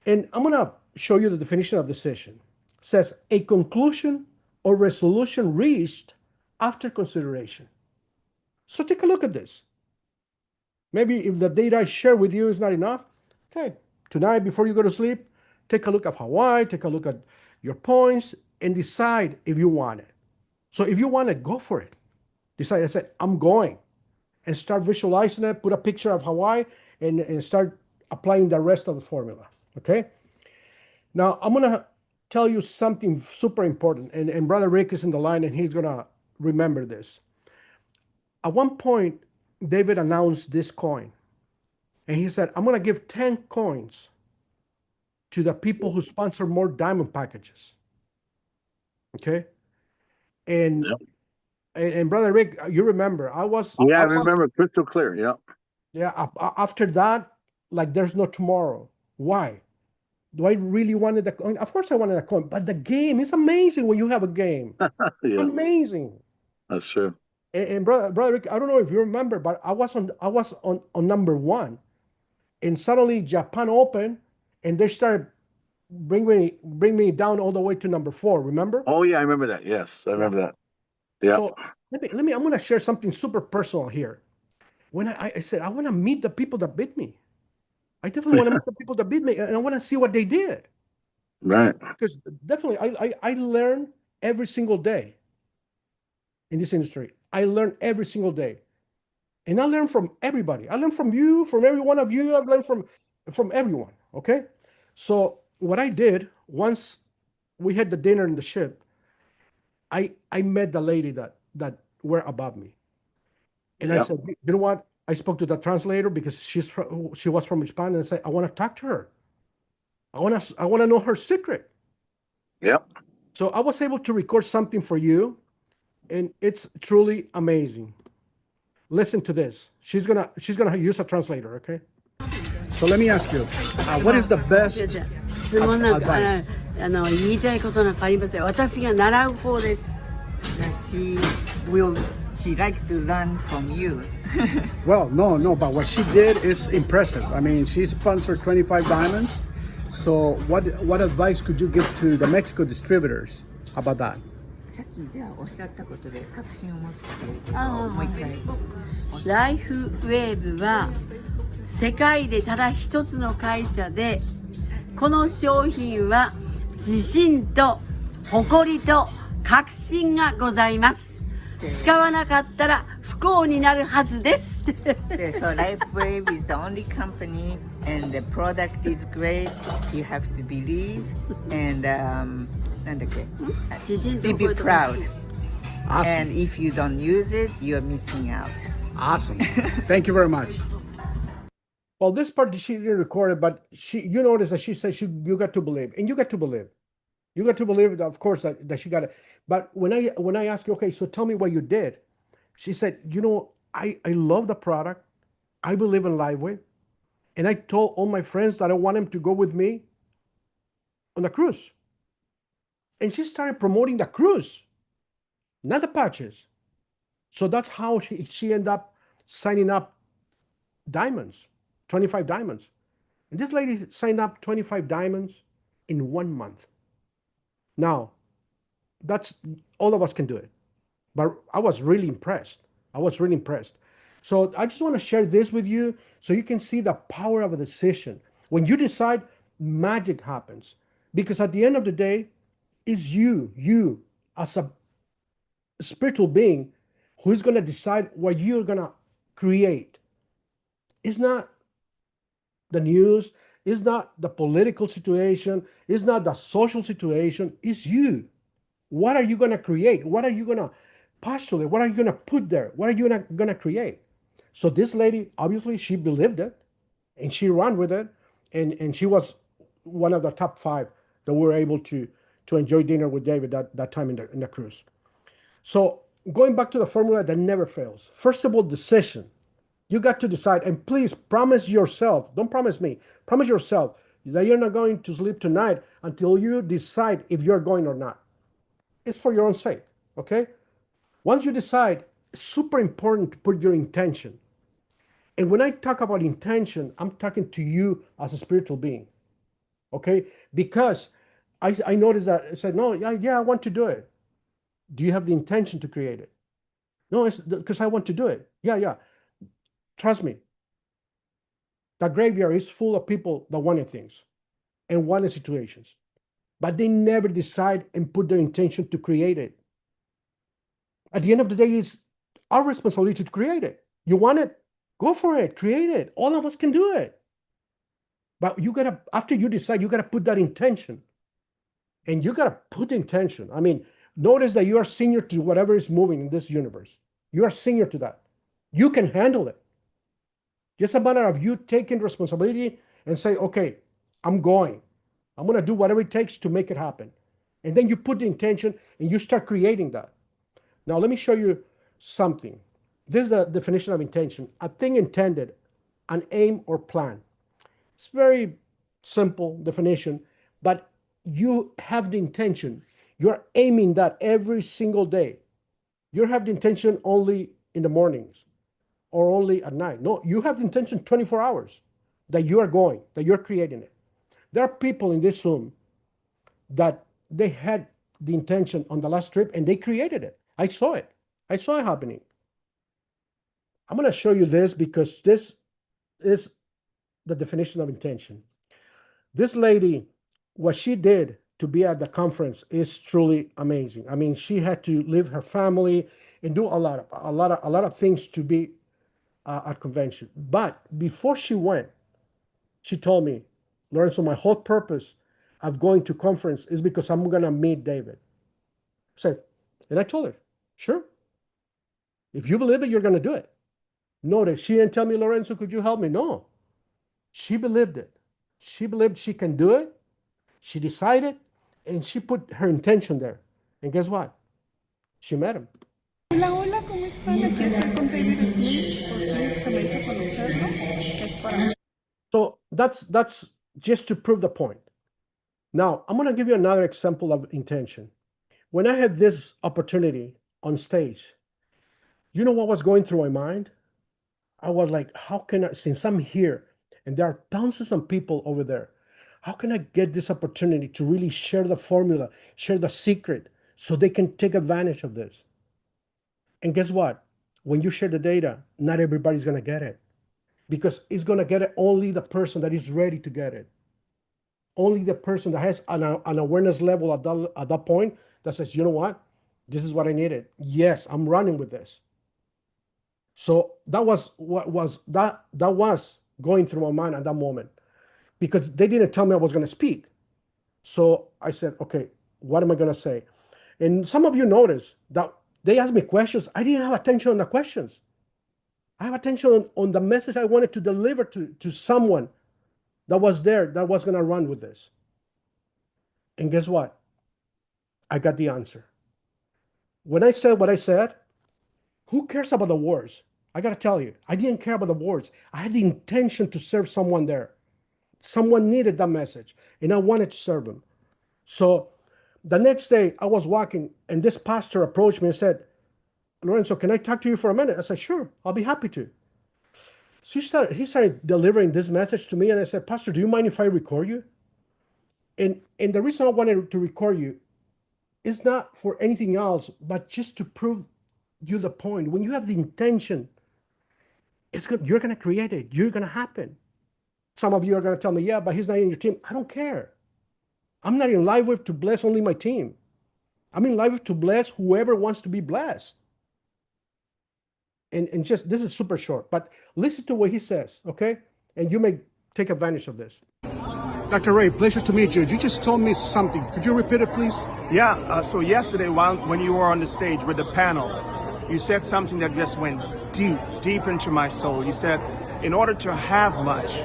And I'm going to show you the definition of decision. It says a conclusion or resolution reached after consideration. So take a look at this. Maybe if the data I share with you is not enough, okay, tonight before you go to sleep, take a look at Hawaii, take a look at your points, and decide if you want it. So if you want it, go for it. Decide, I said, I'm going. And start visualizing it, put a picture of Hawaii, and start applying the rest of the formula, okay? Now, I'm going to tell you something super important, and Brother Rick is in the line, and he's going to remember this. At one point, David announced this coin, and he said, I'm going to give 10 coins to the people who sponsor more diamond packages, okay? And Yep. and Brother Rick, you remember, I remember crystal clear. Yeah. Yeah, after that, like there's no tomorrow. Why? Do I really wanted the coin? Of course I wanted the coin, but the game is amazing when you have a game. Yeah, Amazing. that's true. And brother Rick, I don't know if you remember, but I was on number 1, and suddenly Japan opened, and they started bring me down all the way to number 4. Remember? Oh yeah, I remember that. Yes, I remember that. Yeah. So let me. I'm going to share something super personal here. When I said I want to meet the people that beat me, I definitely want to meet the people that beat me, and I want to see what they did. Right. Because definitely, I learn every single day in this industry. I learn every single day, and I learn from everybody. I learn from you, from every one of you. I learn from everyone. Okay, so what I did once we had the dinner in the ship, I met the lady that were above me, and I said, you know what? I spoke to the translator because she was from Japan, and I said, I want to talk to her. I want to know her secret. Yep. So I was able to record something for you, and it's truly amazing. Listen to this. She's gonna use a translator, okay? So let me ask you, what is the 違う best 違う質問なんか advice? 言いたいことなんかありません。私が習う方です。 She like to learn from you. Well, no, but what she did is impressive. I mean, she sponsored 25 diamonds. So what advice could you give to the Mexico distributors about that? さっきではおっしゃったことで確信を持つということああをもう一回。ライフウェーブは世界でただ一つの会社で、この商品は自信と誇りと確信がございます。使わなかったら不幸になるはずです。で So LifeWave is the only company and the product is great. You have to believe and なんだっけ自信と Be 誇りと proud. Awesome. And if you don't use it, you're missing out. Awesome. Thank you very much. Well, this part she didn't record it, but you notice that she said you got to believe, and you got to believe. You got to believe, of course, that she got it. But when I asked her, okay, so tell me what you did, she said, I love the product. I believe in LifeWave. And I told all my friends that I want them to go with me on the cruise. And she started promoting the cruise, not the patches. So that's how she ended up signing up diamonds, 25 diamonds. And this lady signed up 25 diamonds in 1 month. Now, that's all of us can do it. But I was really impressed. So I just want to share this with you so you can see the power of a decision. When you decide, magic happens. Because at the end of the day, it's you as a spiritual being who is going to decide what you're going to create. It's not the news, it's not the political situation, it's not the social situation, it's you. What are you going to create? What are you going to postulate? What are you going to put there? What are you going to create? So this lady, obviously, she believed it, and she ran with it, and she was one of the top 5 that were able to enjoy dinner with David that time in the cruise. So going back to the formula that never fails. First of all, decision. You got to decide, and please promise yourself, don't promise me, promise yourself that you're not going to sleep tonight until you decide if you're going or not. It's for your own sake, okay? Once you decide, it's super important to put your intention. And when I talk about intention, I'm talking to you as a spiritual being, okay? Because I noticed that I said, no, yeah, I want to do it. Do you have the intention to create it? No, it's because I want to do it. Yeah. Trust me. The graveyard is full of people that wanted things and wanted situations, but they never decide and put their intention to create it. At the end of the day, it's our responsibility to create it. You want it? Go for it. Create it. All of us can do it. But you gotta, after you decide, you gotta put that intention. And you gotta put intention. I mean, notice that you are senior to whatever is moving in this universe. You are senior to that. You can handle it. Just a matter of you taking responsibility and say, okay, I'm going. I'm going to do whatever it takes to make it happen. And then you put the intention and you start creating that. Now, let me show you something. This is the definition of intention. A thing intended, an aim or plan. It's very simple definition, but you have the intention. You're aiming that every single day. You have the intention only in the mornings or only at night. No, you have the intention 24 hours that you are going, that you're creating it. There are people in this room that they had the intention on the last trip and they created it. I saw it happening. I'm going to show you this because this is the definition of intention. This lady, what she did to be at the conference is truly amazing. I mean, she had to leave her family and do a lot of things to be at convention. But before she went, she told me, Lorenzo, my whole purpose of going to conference is because I'm going to meet David. And I told her, sure. If you believe it, you're going to do it. Notice, she didn't tell me, Lorenzo, could you help me? No. She believed it. She believed she can do it. She decided, And she put her intention there. And guess what? She met him. Hola, hola, ¿cómo están? Aquí estoy con David Smith. Por fin se me hizo conocerlo. Es para So that's just to prove the point. Now, I'm going to give you another example of intention. When I had this opportunity on stage, you know what was going through my mind? I was like, how can I, since I'm here and there are thousands of people over there, how can I get this opportunity to really share the formula, share the secret so they can take advantage of this? And guess what? When you share the data, not everybody's going to get it, because it's going to get it only the person that is ready to get it. Only the person that has an awareness level at that point that says, you know what? This is what I needed. Yes, I'm running with this. So that was what was that was going through my mind at that moment, because they didn't tell me I was going to speak. So I said, okay, what am I going to say? And some of you notice that they asked me questions. I didn't have attention on the questions. I have attention on the message I wanted to deliver to someone that was there, that was going to run with this. And guess what? I got the answer. When I said what I said, who cares about the words? I got to tell you, I didn't care about the words. I had the intention to serve someone there. Someone needed that message, and I wanted to serve them. So the next day, I was walking, and this pastor approached me and said, Lorenzo, can I talk to you for a minute? I said, sure, I'll be happy to. So he started delivering this message to me, and I said, Pastor, do you mind if I record you? And the reason I wanted to record you is not for anything else, but just to prove you the point. When you have the intention, it's good. You're going to create it. You're going to happen. Some of you are going to tell me, yeah, but he's not in your team. I don't care. I'm not in LifeWave to bless only my team. I'm in LifeWave to bless whoever wants to be blessed. And just, this is super short, but listen to what he says, okay? And you may take advantage of this. Dr. Ray, pleasure to meet you. You just told me something. Could you repeat it, please? Yeah, so yesterday when you were on the stage with the panel, you said something that just went deep into my soul. You said, in order to have much,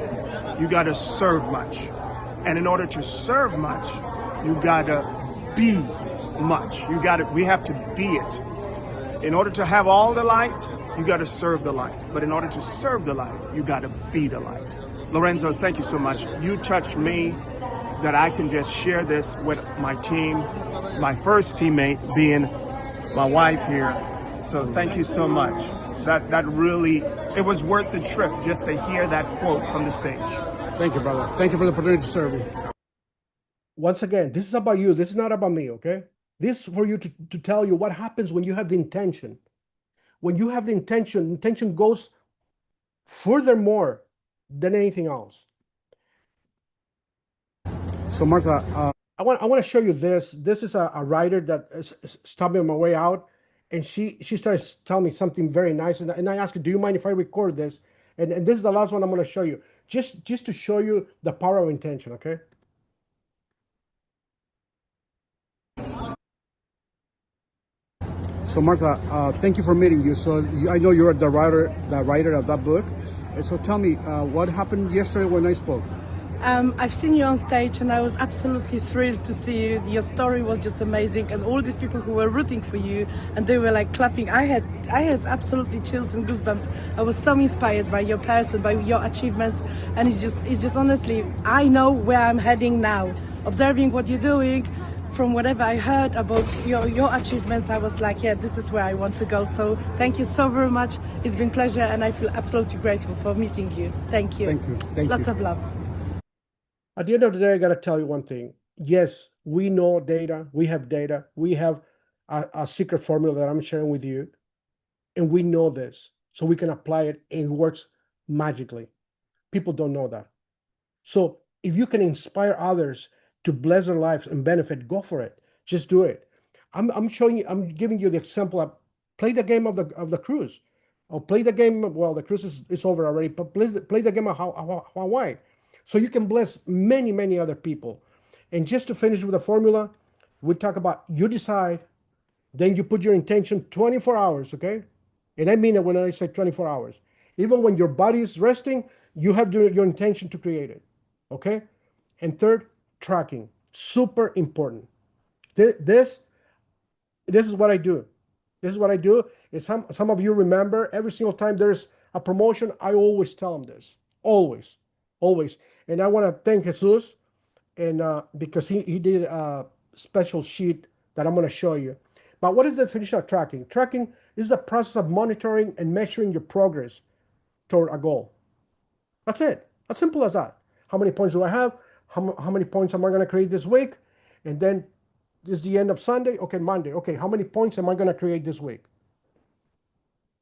you got to serve much. And in order to serve much, you got to be much. We have to be it. In order to have all the light, you got to serve the light. But in order to serve the light, you got to be the light. Lorenzo, thank you so much. You touched me that I can just share this with my team, my first teammate being my wife here. So thank you so much. That really, it was worth the trip just to hear that quote from the stage. Thank you, brother. Thank you for the opportunity to serve you. Once again, this is about you. This is not about me, okay? This is for you to tell you what happens when you have the intention. When you have the intention goes furthermore than anything else. So Martha, I want to show you this. This is a writer that is stopped me on my way out, and she started telling me something very nice, and I asked her, do you mind if I record this? And this is the last one I'm going to show you, just to show you the power of intention, okay? So Martha, thank you for meeting you. So I know you're the writer of that book. And so tell me, what happened yesterday when I spoke? I've seen you on stage and I was absolutely thrilled to see you. Your story was just amazing, and all these people who were rooting for you and they were like clapping. I had absolutely chills and goosebumps. I was so inspired by your person, by your achievements, and it's just honestly, I know where I'm heading now. Observing what you're doing, from whatever I heard about your achievements, I was like, yeah, this is where I want to go. So thank you so very much. It's been a pleasure, and I feel absolutely grateful for meeting you. Thank you. Thank you. Thank Lots you. of love. At the end of the day, I got to tell you one thing. Yes, we know data. We have data. We have a secret formula that I'm sharing with you. And we know this. So we can apply it, and it works magically. People don't know that. So if you can inspire others to bless their lives and benefit, go for it. Just do it. I'm showing you, I'm giving you the example of play the game of the cruise. Or play the game, well, the cruise is over already, but play the game of Hawaii. So you can bless many, many other people. And just to finish with the formula, we talk about you decide, then you put your intention 24 hours, okay? And I mean it when I say 24 hours. Even when your body is resting, you have your intention to create it, okay? And third, tracking, super important. This is what I do. This is what I do. Is some of you remember every single time there's a promotion, I always tell them this. Always, always. And I want to thank Jesus, and because he did a special sheet that I'm going to show you. But what is the definition of tracking? Tracking is the process of monitoring and measuring your progress toward a goal. That's it. As simple as that. How many points do I have? How many points am I going to create this week? And then this is the end of Sunday. Okay, Monday. Okay, how many points am I going to create this week?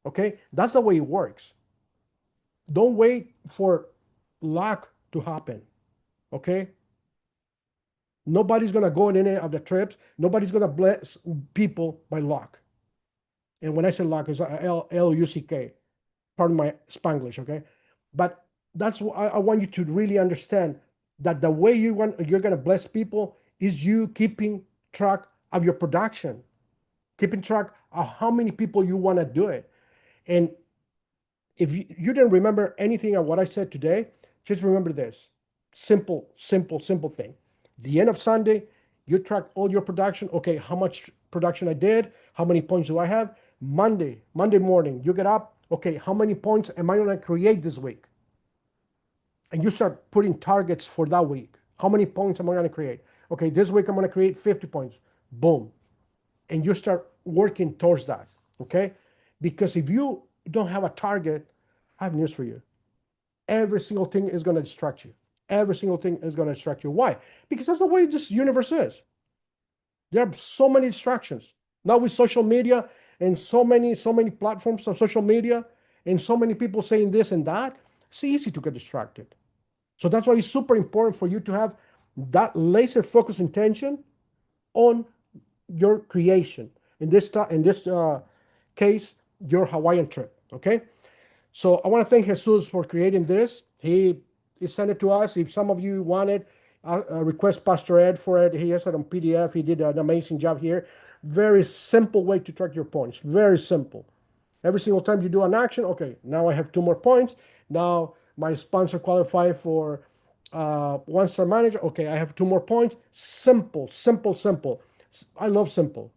Okay, that's the way it works. Don't wait for luck to happen. Okay? Nobody's going to go in any of the trips. Nobody's going to bless people by luck. And when I say luck, it's L-U-C-K. Pardon my Spanglish, okay? But that's what I want you to really understand, that the way you're going to bless people is you keeping track of your production, keeping track of how many people you want to do it. And if you didn't remember anything of what I said today, just remember this. Simple thing. The end of Sunday, you track all your production. Okay, how much production I did? How many points do I have? Monday morning, you get up. Okay, how many points am I going to create this week? And you start putting targets for that week. How many points am I going to create? Okay, this week I'm going to create 50 points. Boom. And you start working towards that, okay? Because if you don't have a target, I have news for you. Every single thing is going to distract you. Every single thing is going to distract you. Why? Because that's the way this universe is. There are so many distractions. Now with social media and so many platforms of social media and so many people saying this and that, it's easy to get distracted. So that's why it's super important for you to have that laser focused intention on your creation. In this case, your Hawaiian trip. Okay. So I want to thank Jesus for creating this. He sent it to us. If some of you want it, request Pastor Ed for it. He has it on PDF. He did an amazing job here. Very simple way to track your points. Very simple. Every single time you do an action, okay, now I have 2 more points. Now my sponsor qualified for 1-star manager. Okay, I have 2 more points. Simple. I love simple.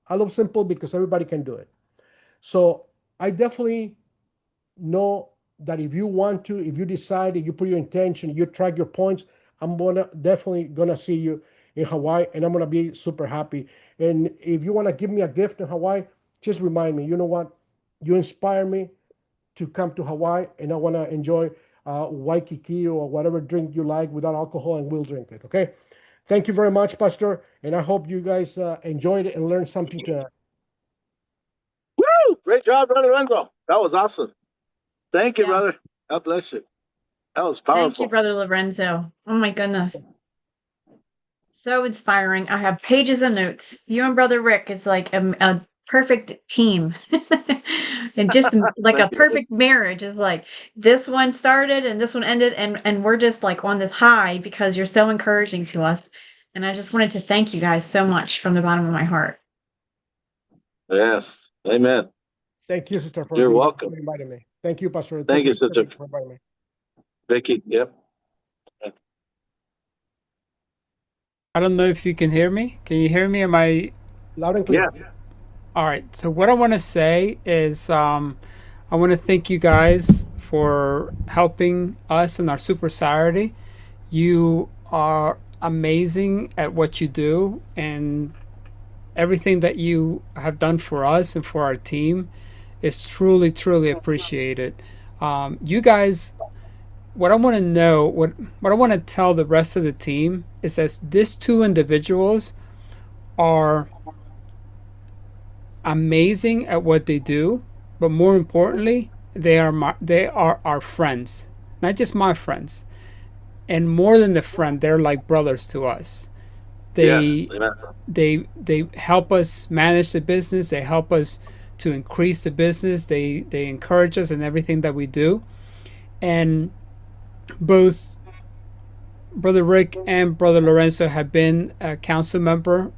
I love simple because everybody can do it. So I definitely know that if you want to, if you decide, if you put your intention, you track your points, I'm definitely gonna see you in Hawaii, and I'm gonna be super happy. And if you want to give me a gift in Hawaii, just remind me. You know what? You inspire me to come to Hawaii, and I want to enjoy Waikiki or whatever drink you like without alcohol, and we'll drink it. Okay. Thank you very much, Pastor, and I hope you guys enjoyed it and learned something tonight. Woo! Great job, Brother Lorenzo. That was awesome. Thank you, Yes. brother. God bless you. That was Thank powerful. you, Brother Lorenzo. Oh my goodness. So inspiring. I have pages of notes. You and Brother Rick is like a perfect team. And just like a Thank you. perfect marriage is like this one started and this one ended, and we're just like on this high because you're so encouraging to us. And I just wanted to thank you guys so much from the bottom of my heart. Yes. Amen. Thank you, sister, for You're welcome. inviting me. Thank you, Pastor. Thank you, sister. For inviting me. Vickie, yep. I don't know if you can hear me. Can you hear me? Am I? Loud and clear. Yeah. All right. So what I want to say is I want to thank you guys for helping us in our Super Saturday. You are amazing at what you do, and everything that you have done for us and for our team is truly, truly appreciated. You guys, what I want to know, what I want to tell the rest of the team is that these 2 individuals are amazing at what they do, but more importantly, they are our friends, not just my friends. And more than the friend, they're like brothers to us. They help us manage the business. They help us to increase the business. They encourage us in everything that we do. And both Brother Rick and Brother Lorenzo have been a council member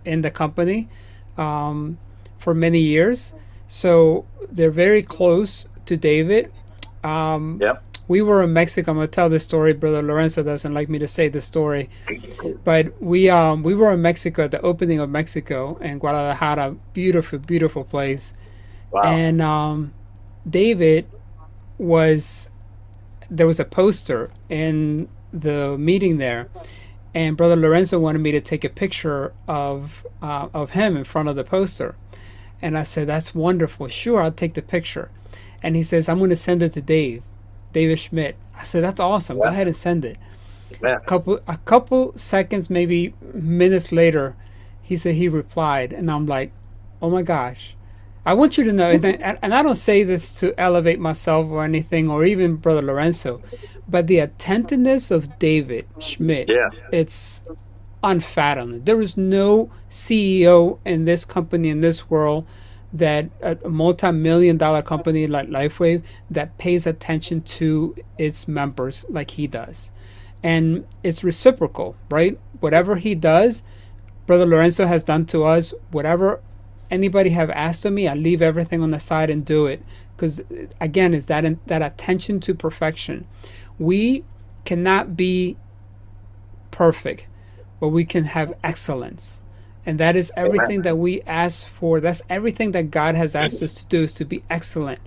in the company for many years. So they're very close to David. Yep. We were in Mexico. I'm gonna tell this story. Brother Lorenzo doesn't like me to say the story, but we were in Mexico at the opening of Mexico in Guadalajara. Beautiful, beautiful place. Wow. And David there was a poster in the meeting there, and Brother Lorenzo wanted me to take a picture of him in front of the poster. And I said, that's wonderful. Sure, I'll take the picture. And he says, I'm going to send it to David Schmidt. I said, that's awesome. Go ahead and send it. Yeah. A couple seconds, maybe minutes later, he said he replied. And I'm like, oh my gosh. I want you to know, and I don't say this to elevate myself or anything, or even Brother Lorenzo, but the attentiveness of David Schmidt, it's unfathomable. There is no CEO in this company, in this world, that a multi-million-dollar company like LifeWave that pays attention to its members like he does. And it's reciprocal, right? Whatever he does, Brother Lorenzo has done to us. Whatever anybody have asked of me, I leave everything on the side and do it. Because again, it's that attention to perfection. We cannot be perfect, but we can have excellence. And that is everything that we ask for. That's everything that God has asked us to do, is to be excellent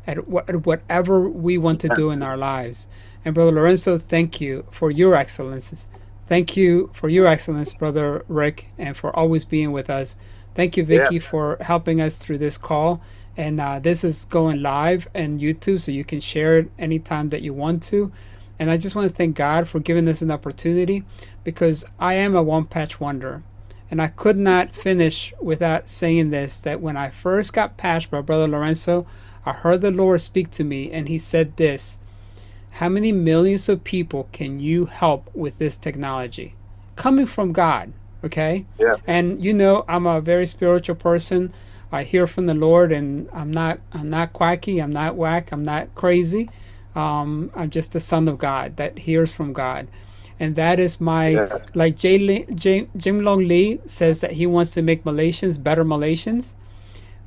at whatever we want to do in our lives. And Brother Lorenzo, thank you for your excellences. Thank you for your excellence, Brother Rick, and for always being with us. Thank you, Vickie, for helping us through this call. And this is going live on YouTube, so you can share it anytime that you want to. And I just want to thank God for giving us an opportunity, because I am a one-patch wonder. And I could not finish without saying this, that when I first got patched by Brother Lorenzo, I heard the Lord speak to me, and he said this: how many millions of people can you help with this technology? Coming from God, okay? Yeah. And you know, I'm a very spiritual person. I hear from the Lord, and I'm not quacky, I'm not whack, I'm not crazy. I'm just a son of God that hears from God. And that is my, like Jim Long Lee says that he wants to make Malaysians better Malaysians.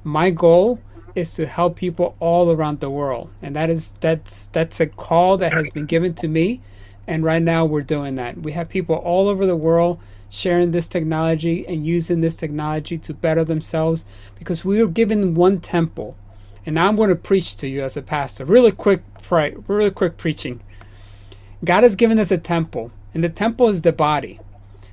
My goal is to help people all around the world. And that's a call that has been given to me. And right now we're doing that. We have people all over the world sharing this technology and using this technology to better themselves, because we are given one temple. And now I'm going to preach to you as a pastor. Really quick preaching. God has given us a temple, and the temple is the body.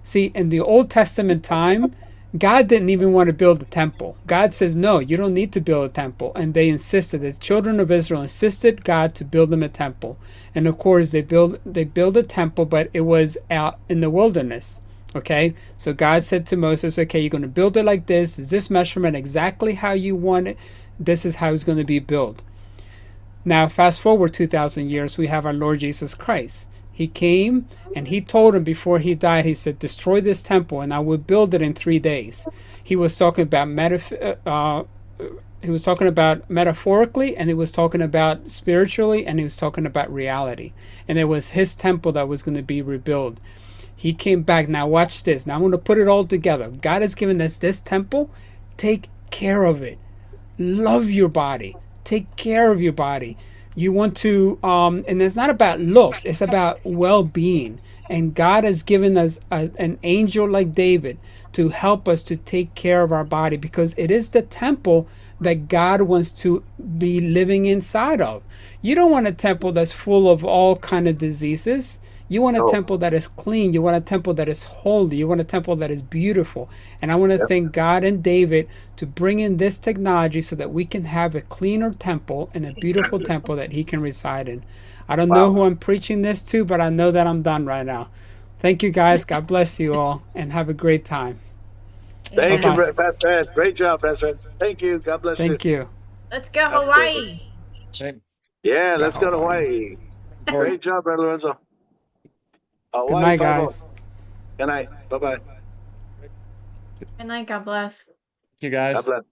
See, in the Old Testament time, God didn't even want to build a temple. God says, no, you don't need to build a temple. And they insisted, the children of Israel insisted God to build them a temple. And of course, they build a temple, but it was out in the wilderness. Okay, so God said to Moses, okay, you're going to build it like this. Is this measurement exactly how you want it? This is how it's going to be built. Now, fast forward 2,000 years, we have our Lord Jesus Christ. He came and he told him before he died, he said, destroy this temple and I will build it in 3 days. He was talking about metaphorically, and he was talking about spiritually, and he was talking about reality. And it was his temple that was going to be rebuilt. He came back. Now watch this. Now I'm going to put it all together. God has given us this temple. Take care of it. Love your body. Take care of your body. You want to, and it's not about looks. It's about well-being. And God has given us an angel like David to help us to take care of our body, because it is the temple that God wants to be living inside of. You don't want a temple that's full of all kind of diseases. You want a temple that is clean. You want a temple that is holy. You want a temple that is beautiful. And I want to thank God and David to bring in this technology so that we can have a cleaner temple and a beautiful temple that he can reside in. I don't know who I'm preaching this to, but I know that I'm done right now. Thank you, guys. God bless you all, and have a great time. Thank you, Pastor Ed. Great job, Pastor Ed. Thank you. God bless you. Thank you. Let's go Hawaii. Yeah, let's go to Hawaii. Great job, Brother Lorenzo. Good night, guys. Good night. Bye-bye. Good night. God bless. Thank you, guys. God bless.